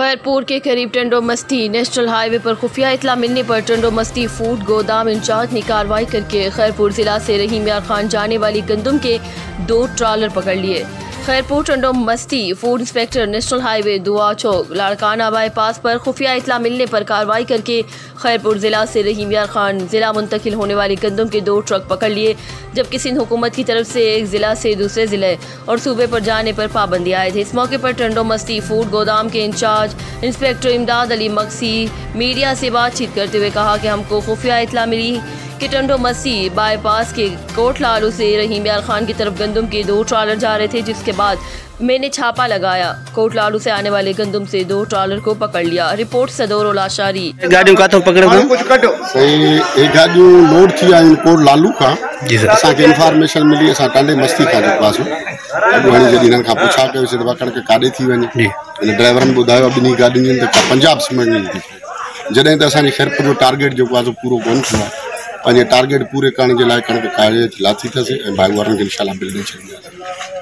खैरपुर के करीब टंडो मस्ती नेशनल हाईवे पर खुफिया इतला मिलने पर टंडो मस्ती फूड गोदाम इंचार्ज ने कार्रवाई करके खैरपुर जिला से रहीम यार खान जाने वाली गंदम के 2 ट्रालर पकड़ लिए। खैरपुर टंडो मस्ती फूड इंस्पेक्टर नेशनल हाईवे दुआ चौक लाड़काना बाईपास पर खुफिया इतला मिलने पर कार्रवाई करके खैरपुर जिला से रहीम यार खान जिला मुंतकिल होने वाली गंदम के 2 ट्रक पकड़ लिए, जबकि सिंध हुकूमत की तरफ से एक जिला से दूसरे जिले और सूबे पर जाने पर पाबंदी आए थे। इस मौके पर टंडो मस्ती फूड गोदाम के इंचार्ज इंस्पेक्टर इमदाद अली मक्सी मीडिया से बातचीत करते हुए कहा कि हमको खुफिया इतला मिली कि टंडो मस्सी बाईपास के कोटलालू से रहीम यार खान की तरफ गंदम के 2 ट्रालर जा रहे थे, जिसके बाद मैंने छापा लगाया। कोटलालू से आने वाले गंदम से 2 ट्रालर को पकड़ लिया। रिपोर्ट सदोर लाशारी। गाड़ियों का तो पकड़ एक गाड़ी लोड थी कोटलालू का जी सर। असांखे इंफॉर्मेशन मिली असां टंडे मस्ती खां पास अॼु हाणे जॾहिं हिननि खां पुछा कयोसीं त पकड़ के काॾे थी वञे, हिन ड्राइवरनि ॿुधायो ॿिन्ही गाॾियुनि त पंजाब सीमेंट में थी जॾहिं त असांजे खैरपुर जो टारगेट जेको आहे पूरो कोन थियो आहे। पंहिंजे टारगेट पूरे करण जे लाइ कणिक कारे लाथी अथसि ऐं भाई वारनि खे इंशाल्लाह बिल ॾेई छॾींदासीं।